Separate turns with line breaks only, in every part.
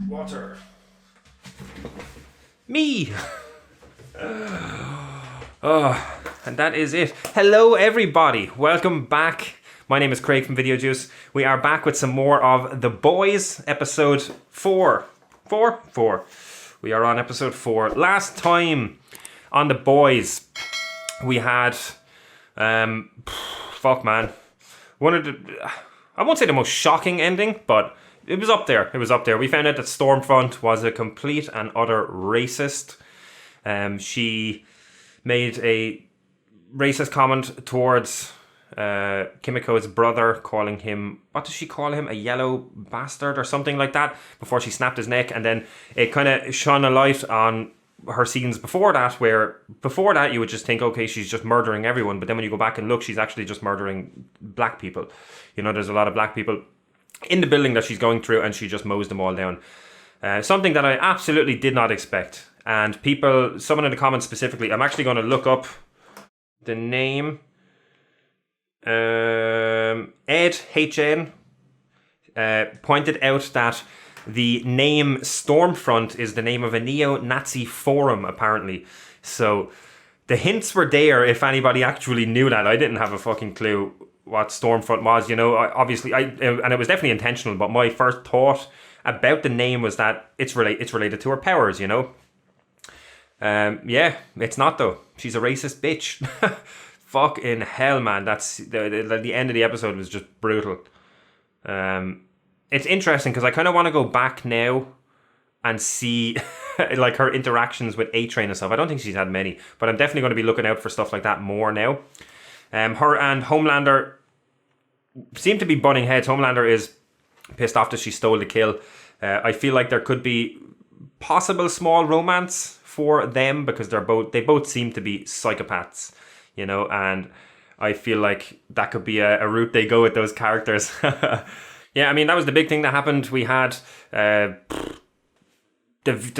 Water. Me! Oh, and that is it. Hello everybody, welcome back. My name is Craig from Video Juice. We are back with some more of The Boys, episode 4. 4? We are on episode 4. Last time on The Boys, we had, fuck man, one of the, I won't say the most shocking ending, but it was up there. We found out that Stormfront was a complete and utter racist. She made a racist comment towards Kimiko's brother, calling him, what does she call him? A yellow bastard or something like that, before she snapped his neck. And then it kind of shone a light on her scenes before that, where before that you would just think, okay, she's just murdering everyone. But then when you go back and look, she's actually just murdering black people. You know, there's a lot of black people in the building that she's going through, and she just mows them all down. Something that I absolutely did not expect. And people, someone in the comments specifically, I'm actually going to look up the name. Ed HN pointed out that the name Stormfront is the name of a neo-Nazi forum, apparently. So the hints were there if anybody actually knew that. I didn't have a fucking clue what Stormfront was, you know. Obviously, and it was definitely intentional, but my first thought about the name was that it's related to her powers, you know. Yeah, it's not though. She's a racist bitch. Fucking hell, man. That's the end of the episode was just brutal. It's interesting because I kind of want to go back now and see like her interactions with A-Train and stuff. I don't think she's had many, but I'm definitely going to be looking out for stuff like that more now. Her and Homelander seem to be butting heads. Homelander is pissed off that she stole the kill. I feel like there could be possible small romance for them because they both seem to be psychopaths, you know, and I feel like that could be a route they go with those characters. Yeah, I mean, that was the big thing that happened. We had the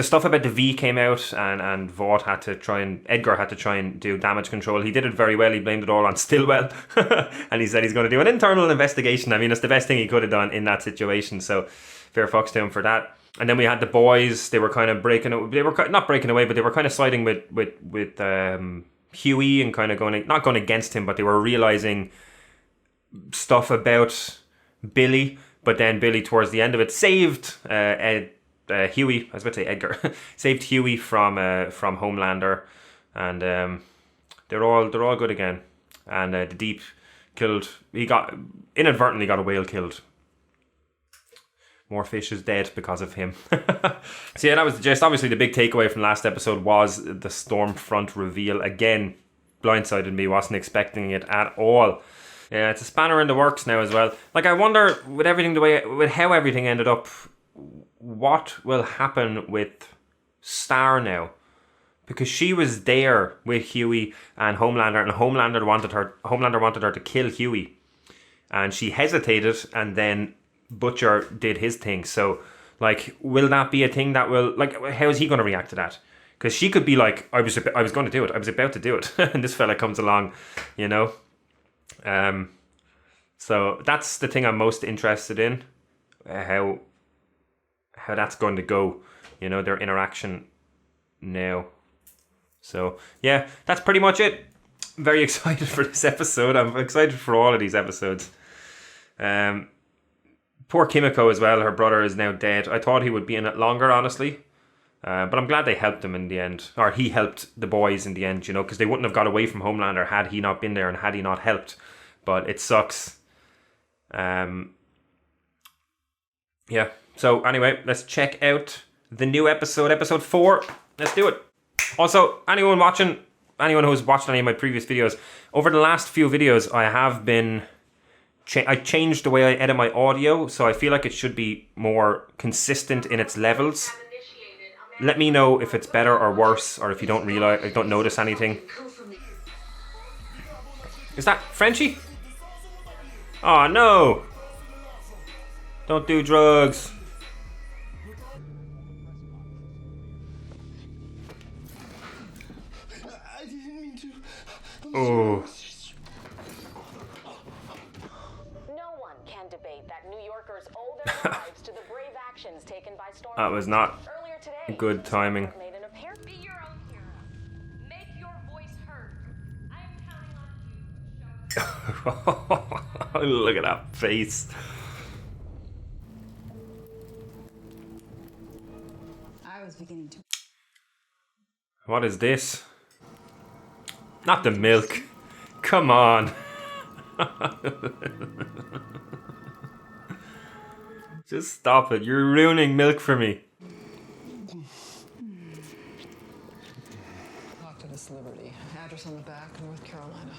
stuff about the V came out, and Edgar had to try and do damage control. He did it very well. He blamed it all on Stillwell, and he said he's going to do an internal investigation. I mean, it's the best thing he could have done in that situation. So fair fucks to him for that. And then we had the boys. They were kind of not breaking away, but they were kind of siding with Huey and kind of not going against him, but they were realizing stuff about Billy. But then Billy, towards the end of it, saved Huey. I was about to say Edgar. Saved Huey from Homelander, and they're all good again. And the Deep inadvertently got a whale killed. More fish is dead because of him. So yeah, that was the gist. Obviously, the big takeaway from last episode was the Stormfront reveal. Again, blindsided me. Wasn't expecting it at all. Yeah, it's a spanner in the works now as well. Like, I wonder, with how everything ended up, what will happen with Star now? Because she was there with Huey and Homelander, and Homelander wanted her to kill Huey, and she hesitated, and then Butcher did his thing. So, like, will that be a thing that will, like, how is he going to react to that? Because she could be like, I was going to do it. I was about to do it, and this fella comes along, you know. So that's the thing I'm most interested in, how that's going to go, you know, their interaction now. So yeah, that's pretty much it. Very excited for this episode. I'm excited for all of these episodes. Poor Kimiko as well. Her brother is now dead. I thought he would be in it longer, honestly. But I'm glad they helped him in the end. Or he helped the boys in the end, you know, because they wouldn't have got away from Homelander had he not been there and had he not helped. But it sucks. Yeah. So anyway, let's check out the new episode 4. Let's do it. Also, anyone who's watched any of my previous videos, over the last few videos, I have been... I changed the way I edit my audio, so I feel like it should be more consistent in its levels. Let me know if it's better or worse, or if you don't notice anything. Is that Frenchie? Oh no! Don't do drugs.
I didn't mean to.
Oh.
No one can debate that New Yorkers owe their lives to the brave
actions taken by Stormfront.
That was not
Earlier today,
good timing.
made an appearance.
Be your own hero. Make your voice heard. I'm counting on you to show.
Look at that face.
I was beginning to.
What is this? Not the milk. Come on. Just stop it. You're ruining milk for me.
Octopus Liberty. Address on the back, North Carolina.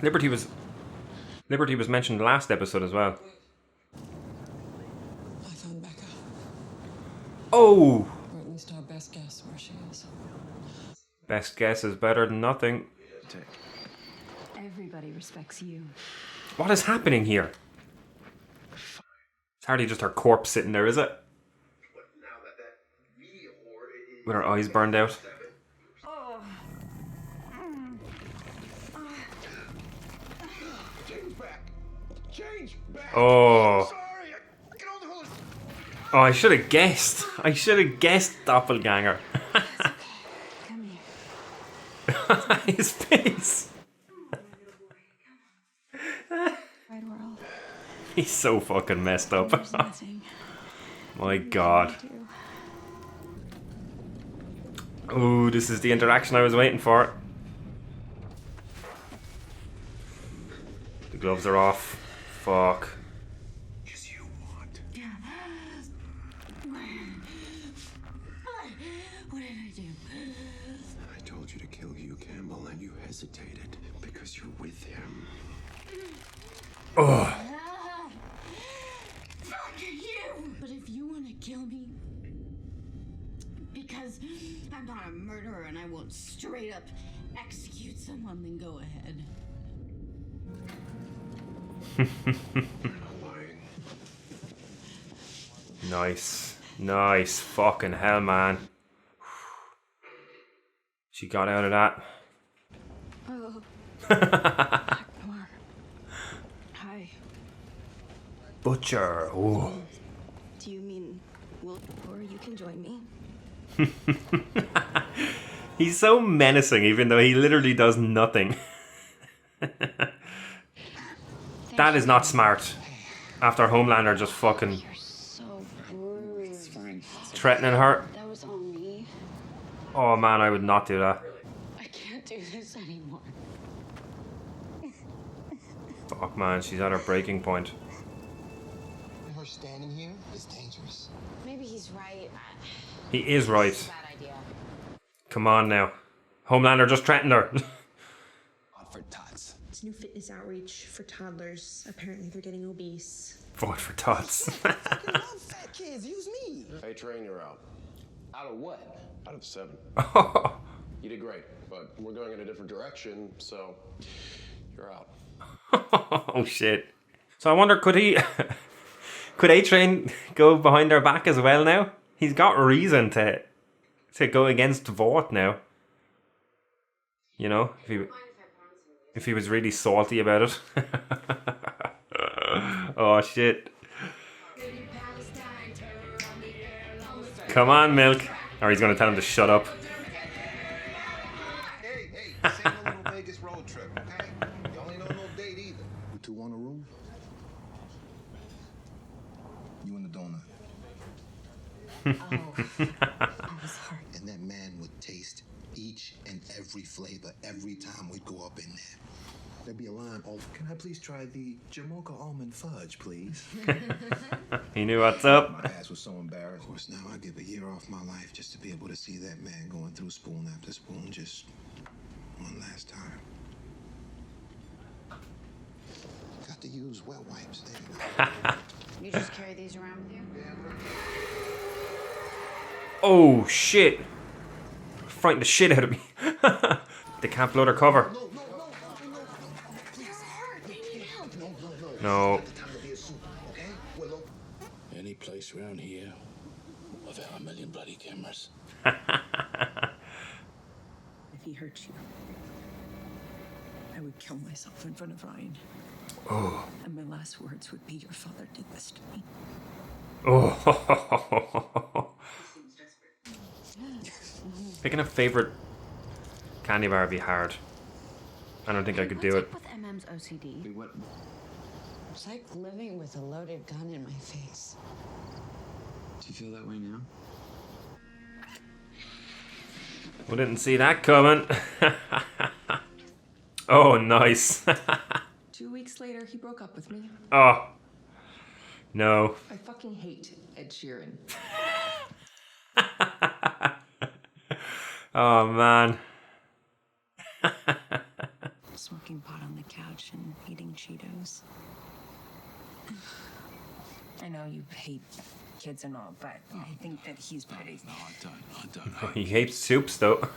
Liberty was mentioned last episode as well.
I found Becca.
Oh!
Or at least our best guess where she is.
Best guess is better than nothing.
Everybody respects you.
What is happening here? It's hardly just her corpse sitting there, is it? With her eyes burned out. Oh. Oh, I should have guessed. I should have guessed doppelganger.
Come here.
His face.
Right world.
He's so fucking messed up.
There's nothing.
My God.
to do.
Oh, this is the interaction I was waiting for. The gloves are off. Fuck.
As you want.
What did I do?
I told you to kill Hugh Campbell and you hesitated because you're with him.
Oh.
Fuck you! But if you want to kill me, because I'm not a murderer and I won't straight up execute someone, then go ahead.
Lying.
Nice. Nice. Fucking hell, man. She got out of that.
Oh. Come on. Hi.
Butcher. Oh.
Do you mean will or you can join me?
He's so menacing, even though he literally does nothing. That is not smart. After Homelander just fucking
You're so rude. It's fine.
threatening her.
That was on me.
Oh man, I would not do that.
I can't do this anymore.
Fuck man, she's at her breaking point.
Her standing here is dangerous.
Maybe he's right.
He is right.
Bad idea.
Come on now. Homelander just threatened her.
For tots.
It's new fitness outreach for toddlers. Apparently they're getting obese.
Vote for tots.
Fucking love fat kids. Use me.
Hey, Train, you're out.
Out of what?
Out of the 7.
Oh,
You did great, but we're going in a different direction, so you're out.
oh shit. So I wonder, could he... could A-Train go behind her back as well now? He's got reason to go against Vought now. You know, if he was really salty about it. Oh shit. Come on, Milk. Or he's gonna tell him to shut up.
Hey, this ain't a little Vegas road trip, okay? Y'all ain't on no date either.
You two want a room?
You and the donut. And that man would taste each and every flavor every time we'd go up in there.
There'd be a line. Oh, can I please try the Jamocha almond fudge, please?
He knew what's up.
My ass was so embarrassed.
Of course, now I give a year off my life just to be able to see that man going through spoon after spoon just one last time. Got to use wet wipes. There you go.
You just carry these around with you?
Oh shit. Frightened the shit out of me. They can't blow their cover. No.
Any place around here without a million bloody cameras.
If he hurt you, I would kill myself in front of Ryan.
And my last words would be, your father did this to me.
Oh. Picking a favorite candy bar would be hard. I don't think I could do it.
What's up with MM's OCD?
What?
It's like living with a loaded gun in my face.
Do you feel that way now?
We didn't see that coming. Oh, nice.
2 weeks later, he broke up with me.
Oh. No.
I fucking hate Ed Sheeran.
Oh, man.
Smoking pot on the couch and eating Cheetos. I know you hate kids and all, but I think that he's pretty.
No, I don't.
He hates soups, though.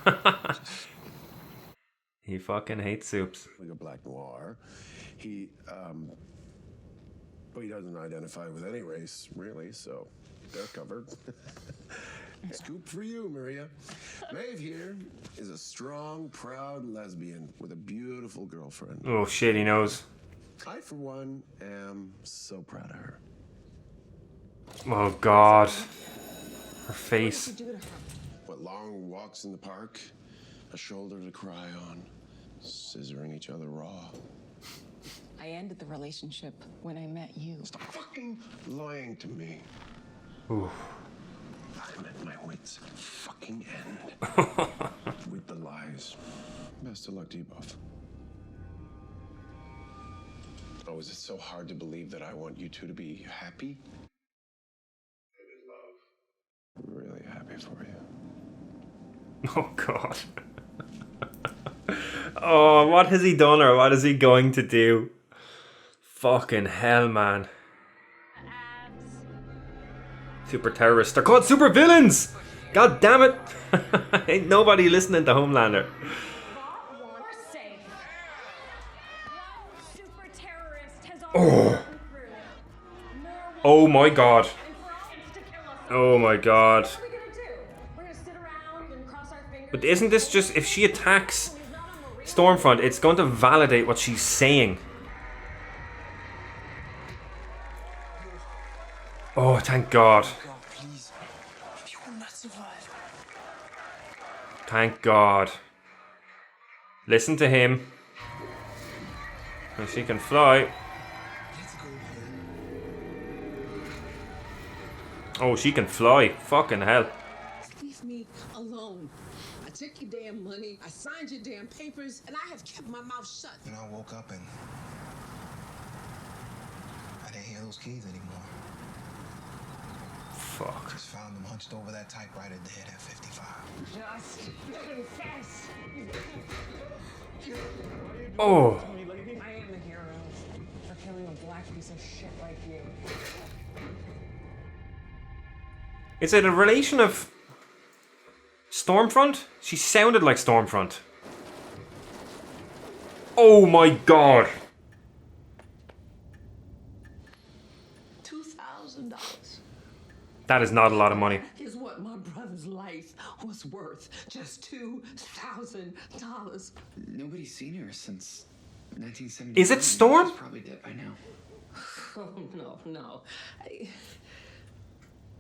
He fucking hates soups.
Like a black noir. He, but he doesn't identify with any race, really, so they're covered. Scoop for you, Maria. Maeve here is a strong, proud lesbian with a beautiful girlfriend.
Oh, shit, he knows.
I, for one, am so proud of her.
Oh, God. Her face.
What long walks in the park, a shoulder to cry on, scissoring each other raw.
I ended the relationship when I met you.
Stop fucking lying to me.
Ooh.
I'm at my wits' fucking end with the lies. Best of luck to you both. Oh, is it so hard to believe that I want you two to be happy? It is love. I'm really happy for you.
Oh, God. Oh, what has he done or what is he going to do? Fucking hell, man. Super terrorists. They're called super villains! God damn it! Ain't nobody listening to Homelander.
We're safe. One super terrorist has already gotten through. More
Oh my God.
and for all to kill us.
Oh my God.
What are we gonna do? We're gonna sit around and cross our fingers.
But isn't this just, if she attacks Stormfront, it's going to validate what she's saying. Oh, thank God.
God, please. You will not survive.
Thank God. Listen to him. And she can fly.
Let's go, man.
Oh, she can fly. Fucking hell.
Leave me alone. I took your damn money, I signed your damn papers, and I have kept my mouth shut.
Then I woke up and I didn't hear those keys anymore.
Fuck.
Just found them hunched over that typewriter dead at 55.
Just confess.
Oh.
I am the hero for killing a black piece of shit like you.
Is it a relation of Stormfront? She sounded like Stormfront. Oh my God.
$2,000
That is not a lot of money.
is what my brother's life was worth. Just $2,000.
Nobody's seen her since 1970.
Is it Storm?
She's probably dead by now.
Oh, no.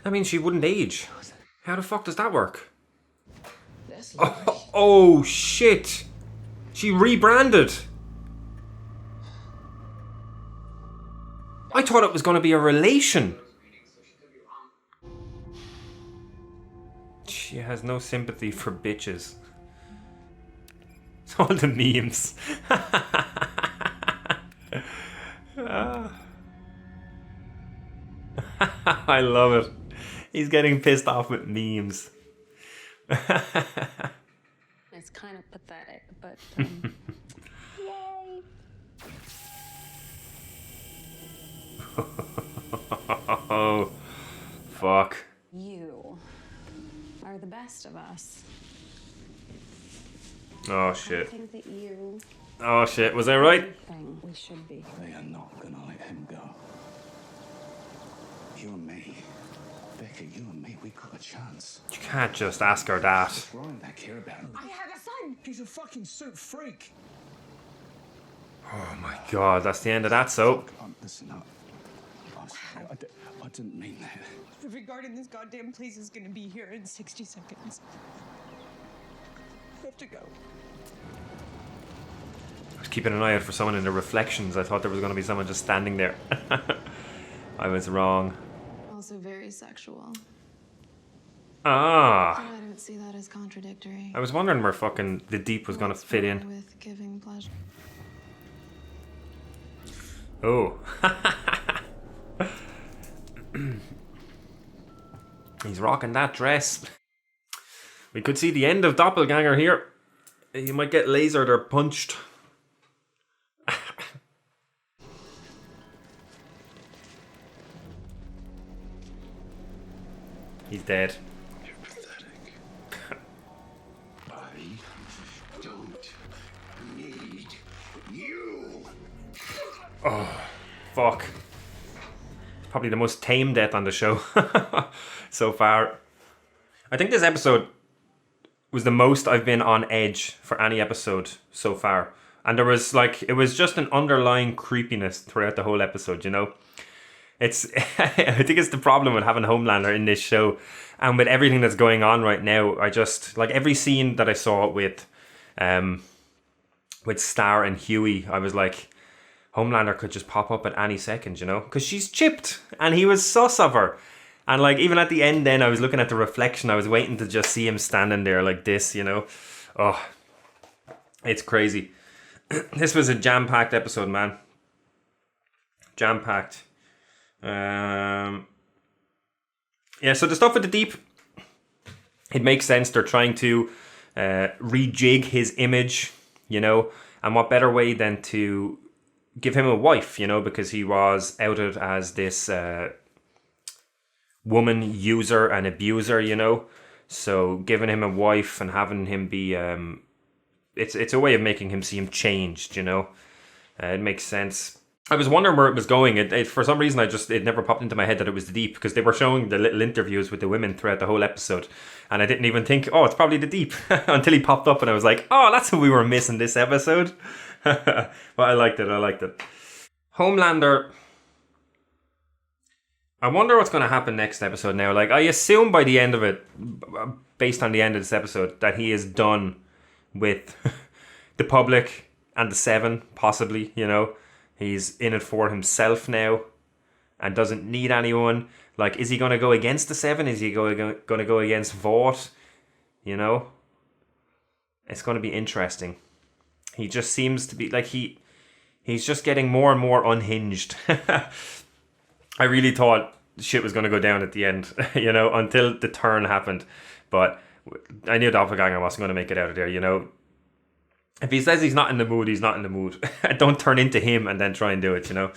I mean, she wouldn't age. How the fuck does that work?
That's
Oh shit. She rebranded. I thought it was going to be a relation. She has no sympathy for bitches. All the memes. I love it. He's getting pissed off with memes.
It's kind of pathetic, but
Oh, fuck.
you are the best of us.
Oh
I
shit.
think that you
Oh shit. Was I right?
thing we should be.
They are not gonna let him go. You and me, Becca, you and me, we got a chance.
You can't just ask her that.
What's wrong back here about him?
I had a son.
He's a fucking suit freak.
Oh my god, that's the end of that, so.
Listen up. I'm sorry. I didn't mean that.
Every guard in this goddamn place is gonna be here in 60 seconds. I have to go.
I was keeping an eye out for someone in the reflections. I thought there was going to be someone just standing there. I was wrong.
Also very sexual.
Ah.
I don't see that as contradictory.
I was wondering where fucking the deep was going to fit in.
With giving pleasure.
Oh. He's rocking that dress. We could see the end of Doppelganger here. You might get lasered or punched. He's dead.
You're pathetic. I don't need you.
Oh, fuck. Probably the most tame death on the show so far. I think this episode was the most I've been on edge for any episode so far. And there was like, it was just an underlying creepiness throughout the whole episode, you know? It's, I think it's the problem with having Homelander in this show. And with everything that's going on right now, I just, like every scene that I saw with Star and Huey, I was like, Homelander could just pop up at any second, you know? Because she's chipped and he was sus of her. And like even at the end then, I was looking at the reflection, I was waiting to just see him standing there like this, you know? Oh, it's crazy. This was a jam-packed episode, man. Jam-packed. Yeah, so the stuff with the deep, it makes sense. They're trying to rejig his image, you know? And what better way than to give him a wife, you know? Because he was outed as this woman user and abuser, you know? So giving him a wife and having him be... It's a way of making him seem changed, you know? It makes sense. I was wondering where it was going. It for some reason, it never popped into my head that it was the Deep, because they were showing the little interviews with the women throughout the whole episode. And I didn't even think, oh, it's probably the Deep, until he popped up and I was like, oh, that's what we were missing this episode. But I liked it. Homelander... I wonder what's going to happen next episode now. Like, I assume by the end of it, based on the end of this episode, that he is done with the public and the Seven, possibly, you know. He's in it for himself now and doesn't need anyone. Like, is he going to go against the Seven? Is he going to go against Vought? You know? It's going to be interesting. He just seems to be, like, he's just getting more and more unhinged. I really thought shit was going to go down at the end, you know, until the turn happened. But I knew Doppelganger wasn't going to make it out of there, you know. If he says he's not in the mood, he's not in the mood. Don't turn into him and then try and do it, you know.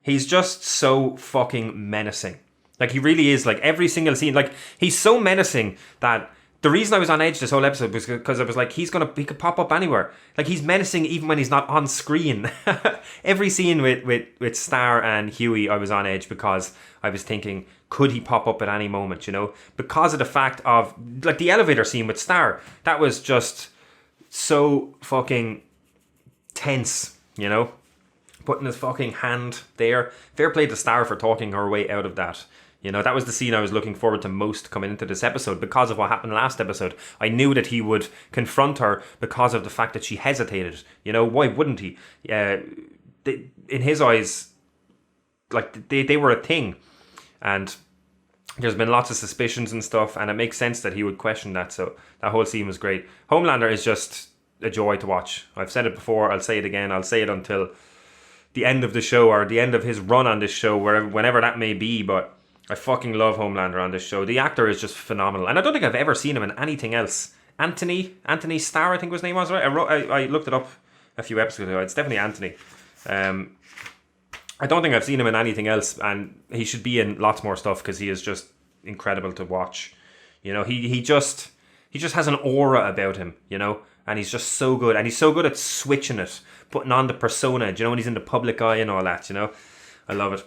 He's just so fucking menacing. Like, he really is. Like, every single scene. Like, he's so menacing that... The reason I was on edge this whole episode was because I was like, he could pop up anywhere. Like, he's menacing even when he's not on screen. Every scene with Star and Huey, I was on edge because I was thinking, could he pop up at any moment, you know? Because of the fact of, like, the elevator scene with Star, that was just so fucking tense, you know? Putting his fucking hand there. Fair play to Star for talking her way out of that. You know, that was the scene I was looking forward to most coming into this episode because of what happened last episode. I knew that he would confront her because of the fact that she hesitated. You know, why wouldn't he? In his eyes, like, they were a thing. And there's been lots of suspicions and stuff, and it makes sense that he would question that. So that whole scene was great. Homelander is just a joy to watch. I've said it before, I'll say it again, I'll say it until the end of the show, or the end of his run on this show, whenever that may be, but I fucking love Homelander on this show. The actor is just phenomenal. And I don't think I've ever seen him in anything else. Anthony Starr, I think his name was, right? I looked it up a few episodes ago. It's definitely Anthony. I don't think I've seen him in anything else. And he should be in lots more stuff because he is just incredible to watch. You know, he just has an aura about him, you know? And he's just so good. And he's so good at switching it, putting on the persona, you know, when he's in the public eye and all that, you know? I love it.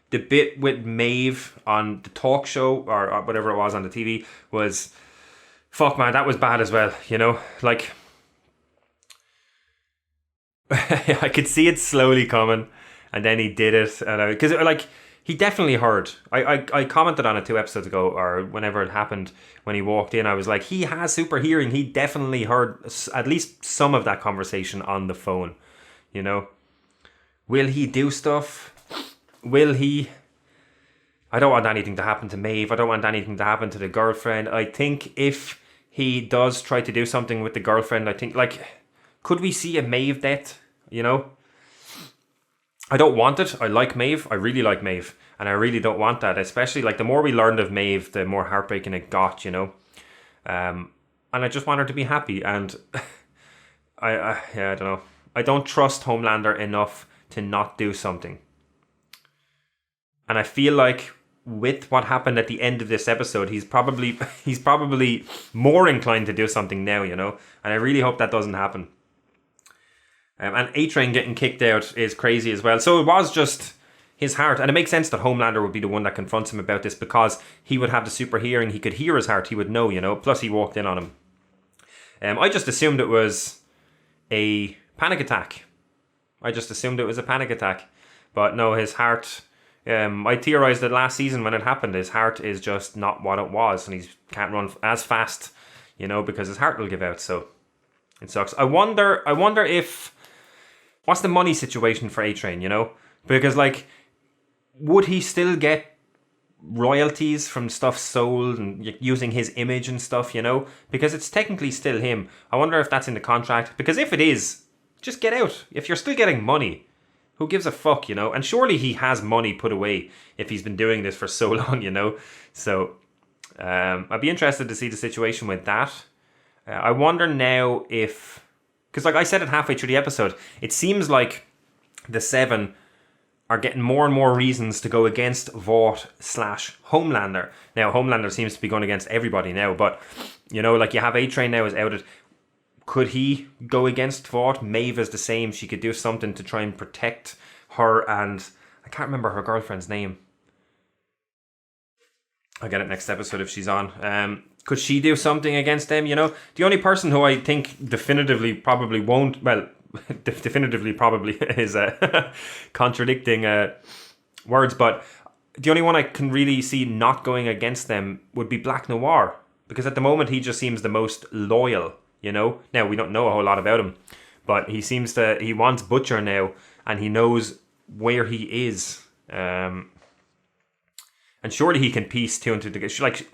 The bit with Maeve on the talk show, or whatever it was on the TV, was... Fuck, man, that was bad as well, you know? Like... I could see it slowly coming, and then he did it, and because like he definitely heard. I commented on it 2 episodes ago, or whenever it happened when he walked in. I was like, he has super hearing. He definitely heard at least some of that conversation on the phone. You know, will he do stuff? Will he? I don't want anything to happen to Maeve. I don't want anything to happen to the girlfriend. I think if he does try to do something with the girlfriend, I think, like, could we see a Maeve death? You know? I don't want it. I like Maeve. I really like Maeve. And I really don't want that. Especially, like, the more we learned of Maeve, the more heartbreaking it got, you know? And I just want her to be happy. And I don't know. I don't trust Homelander enough to not do something. And I feel like with what happened at the end of this episode, he's probably more inclined to do something now, you know? And I really hope that doesn't happen. And A-Train getting kicked out is crazy as well. So it was just his heart. And it makes sense that Homelander would be the one that confronts him about this, because he would have the super hearing. He could hear his heart. He would know, you know? Plus he walked in on him. I just assumed it was a panic attack. But no, his heart... I theorized that last season when it happened, his heart is just not what it was, and he can't run as fast, you know, because his heart will give out. So it sucks. I wonder if... What's the money situation for A-Train, you know? Because, like, would he still get royalties from stuff sold and using his image and stuff, you know? Because it's technically still him. I wonder if that's in the contract. Because if it is, just get out. If you're still getting money, who gives a fuck, you know? And surely he has money put away if he's been doing this for so long, you know? So, I'd be interested to see the situation with that. I wonder now if... Because, like I said it halfway through the episode, it seems like the Seven are getting more and more reasons to go against Vought/Homelander. Now, Homelander seems to be going against everybody now, but, you know, like you have A-Train now is outed. Could he go against Vought? Maeve is the same. She could do something to try and protect her, and I can't remember her girlfriend's name. I'll get it next episode if she's on. Could she do something against them, you know? The only person who I think definitively probably won't... Well, definitively probably is contradicting words, but the only one I can really see not going against them would be Black Noir. Because at the moment, he just seems the most loyal, you know? Now, we don't know a whole lot about him, but he seems to... He wants Butcher now, and he knows where he is. And surely he can piece two and two together. Like...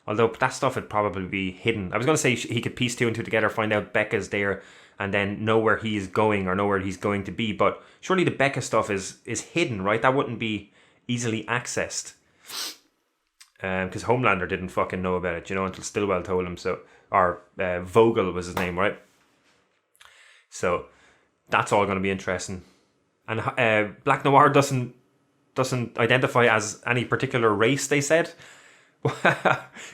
Although that stuff would probably be hidden. I was going to say he could piece two and two together, find out Becca's there, and then know where he is going or know where he's going to be. But surely the Becca stuff is hidden, right? That wouldn't be easily accessed. Because Homelander didn't fucking know about it, you know, until Stillwell told him. So, or Vogel was his name, right? So that's all going to be interesting. And Black Noir doesn't identify as any particular race, they said.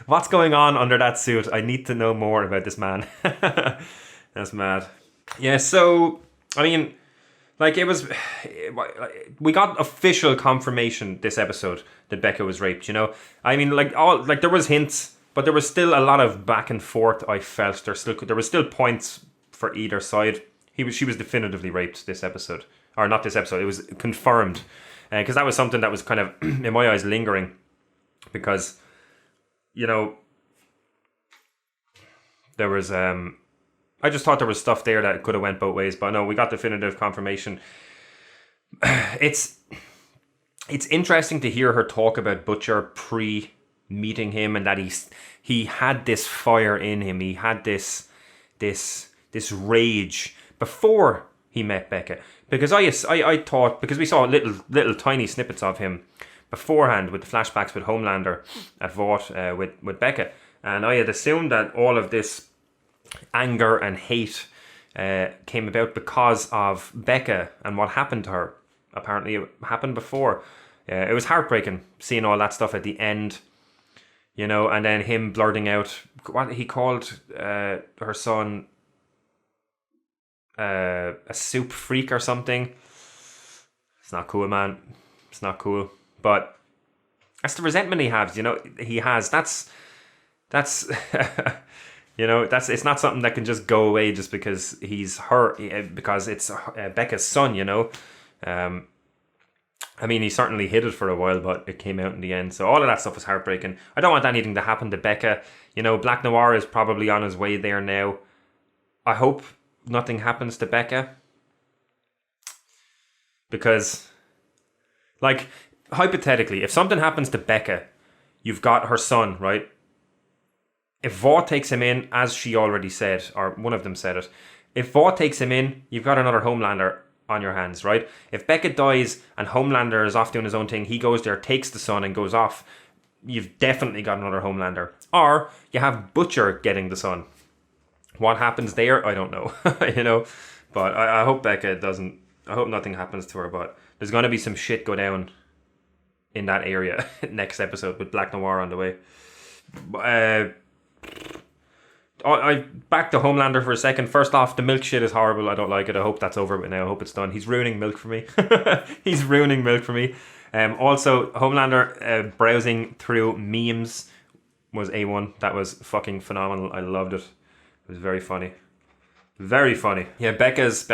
What's going on under that suit? I need to know more about this man. That's mad. Yeah, so, I mean, like, we got official confirmation this episode that Becca was raped, you know? I mean, there was hints, but there was still a lot of back and forth, I felt. There was still points for either side. She was definitively raped this episode. Or not this episode, it was confirmed. Because that was something that was kind of, in my eyes, lingering. Because... You know, there was, I just thought there was stuff there that could have went both ways, but no, we got definitive confirmation. It's interesting to hear her talk about Butcher pre-meeting him, and that he had this fire in him. He had this rage before he met Becca. Because I thought, because we saw little tiny snippets of him beforehand with the flashbacks with Homelander at Vought with Becca, and I had assumed that all of this anger and hate came about because of Becca and what happened to her. Apparently it happened before. It was heartbreaking seeing all that stuff at the end, you know, and then him blurting out what he called her son a soup freak or something. It's not cool, man. It's not cool. But that's the resentment he has, you know. He has. That's You know, it's not something that can just go away just because because it's Becca's son, you know. I mean, he certainly hid it for a while, but it came out in the end. So all of that stuff was heartbreaking. I don't want anything to happen to Becca. You know, Black Noir is probably on his way there now. I hope nothing happens to Becca. Because, like, hypothetically, if something happens to Becca, you've got her son, right? If Vought takes him in, as she already said, or one of them said it, if Vought takes him in, you've got another Homelander on your hands, right? If Becca dies and Homelander is off doing his own thing, he goes there, takes the son and goes off, you've definitely got another Homelander. Or you have Butcher getting the son. What happens there, I don't know. You know? But I hope Becca doesn't, I hope nothing happens to her, but there's going to be some shit go down in that area next episode with Black Noir on the way. I back to Homelander for a second. First off, the milk shit is horrible. I don't like it. I hope that's over with now. I hope it's done. He's ruining milk for me. He's ruining milk for me. Also, Homelander browsing through memes was A1. That was fucking phenomenal. I loved it. It was very funny. Very funny. Yeah, Becca's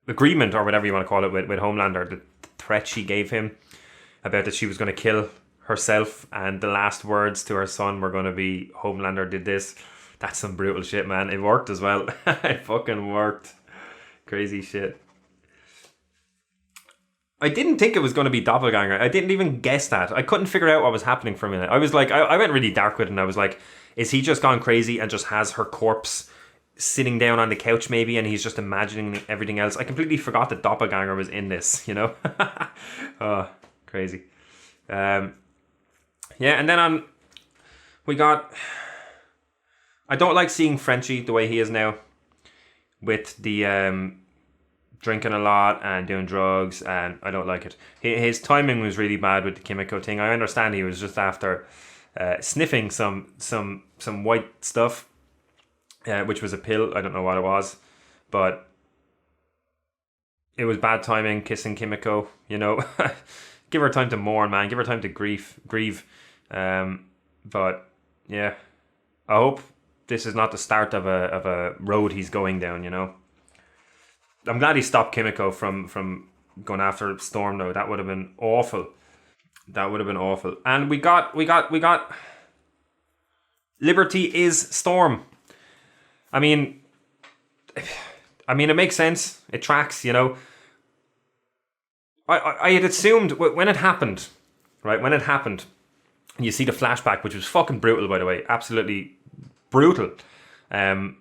agreement, or whatever you want to call it, with Homelander, the threat she gave him about that she was going to kill herself, and the last words to her son were going to be, Homelander did this. That's some brutal shit, man. It worked as well. It fucking worked. Crazy shit. I didn't think it was going to be Doppelganger. I didn't even guess that. I couldn't figure out what was happening for a minute. I was like, I went really dark with it, and I was like, is he just gone crazy and just has her corpse sitting down on the couch maybe, and he's just imagining everything else? I completely forgot that Doppelganger was in this, you know? Oh, crazy. Yeah, and then we got... I don't like seeing Frenchie the way he is now, with the drinking a lot and doing drugs, and I don't like it. His timing was really bad with the Kimiko thing. I understand he was just after sniffing some white stuff, which was a pill. I don't know what it was, but it was bad timing kissing Kimiko, you know. Give her time to mourn, man. Give her time to grieve. But yeah, I hope this is not the start of a road he's going down, you know. I'm glad he stopped Kimiko from going after Storm though. That would have been awful. That would have been awful. And we got Liberty is Storm. I mean it makes sense. It tracks, you know. I had assumed when it happened, right? When it happened, and you see the flashback, which was fucking brutal, by the way, absolutely brutal. Because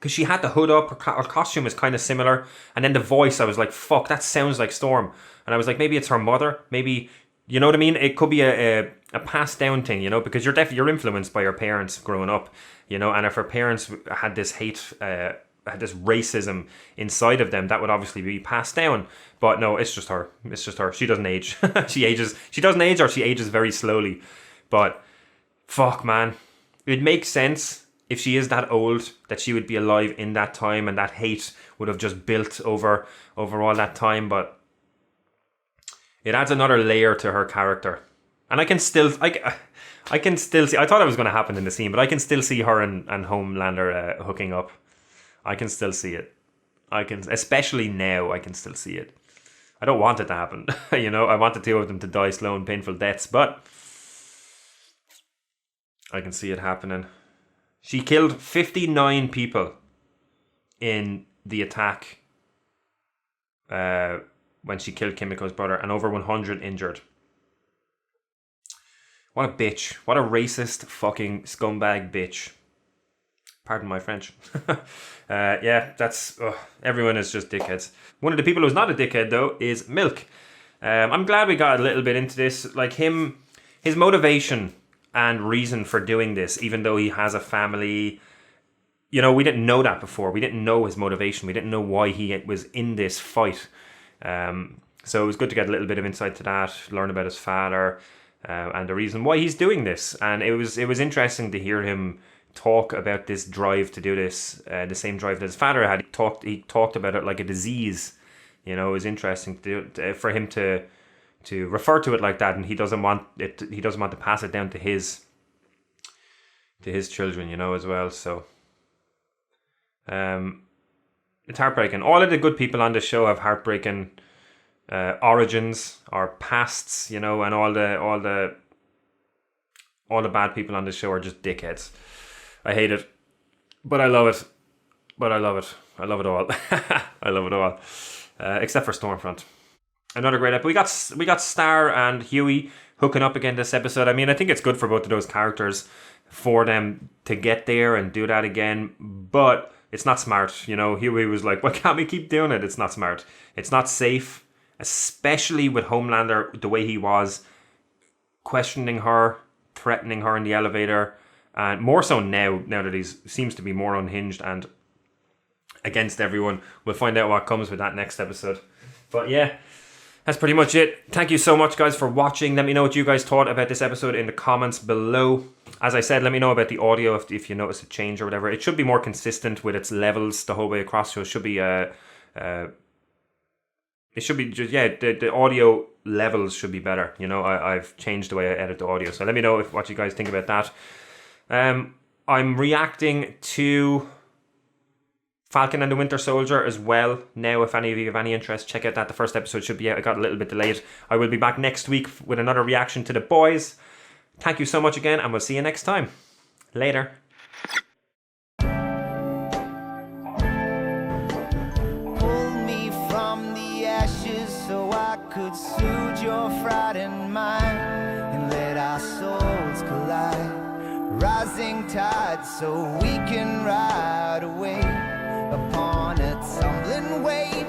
she had the hood up, her costume was kind of similar, and then the voice, I was like, fuck, that sounds like Storm. And I was like, maybe it's her mother, maybe, you know what I mean? It could be a passed down thing, you know, because you're influenced by your parents growing up, you know, and if her parents had this hate, had this racism inside of them, that would obviously be passed down. But no, it's just her. It's just her. She doesn't age. She doesn't age, or she ages very slowly. But fuck, man, it makes sense if she is that old that she would be alive in that time, and that hate would have just built over all that time. But it adds another layer to her character, and I can still see. I thought it was going to happen in the scene, but I can still see her and Homelander hooking up. I can still see it. Especially now, I can still see it. I don't want it to happen. You know, I want the two of them to die slow and painful deaths, but I can see it happening. She killed 59 people in the attack when she killed Kimiko's brother, and over 100 injured. What a bitch. What a racist fucking scumbag bitch. Pardon my French. Yeah, that's... everyone is just dickheads. One of the people who's not a dickhead, though, is Milk. I'm glad we got a little bit into this. Like, his motivation and reason for doing this, even though he has a family... You know, we didn't know that before. We didn't know his motivation. We didn't know why he was in this fight. So it was good to get a little bit of insight to that, learn about his father, and the reason why he's doing this. And it was interesting to hear him talk about this drive to do this, the same drive that his father had. He talked about it like a disease. You know, it was interesting for him to refer to it like that, and he doesn't want to pass it down to his his children, you know, as well. So it's heartbreaking. All of the good people on the show have heartbreaking origins or pasts, you know, and all the bad people on the show are just dickheads. I hate it, but I love it. I love it all. I love it all, except for Stormfront. Another great episode. We got Star and Huey hooking up again this episode. I mean, I think it's good for both of those characters for them to get there and do that again, but it's not smart. You know, Huey was like, why can't we keep doing it? It's not smart. It's not safe, especially with Homelander the way he was, questioning her, threatening her in the elevator, and more so now that he seems to be more unhinged and against everyone. We'll find out what comes with that next episode. But yeah, that's pretty much it. Thank you so much, guys, for watching. Let me know what you guys thought about this episode in the comments below. As I said, let me know about the audio if you notice a change or whatever. It should be more consistent with its levels the whole way across. So it should be the audio levels should be better. You know, I've changed the way I edit the audio. So let me know what you guys think about that. I'm reacting to Falcon and the Winter Soldier as well now. If any of you have any interest, check out that. The first episode should be out. I got a little bit delayed. I will be back next week with another reaction to The Boys. Thank you so much again, and we'll see you next time. Later.
Pull me from the ashes so I could soothe your frightened mind and let our souls collide. Rising tide so we can ride away upon a tumbling wave.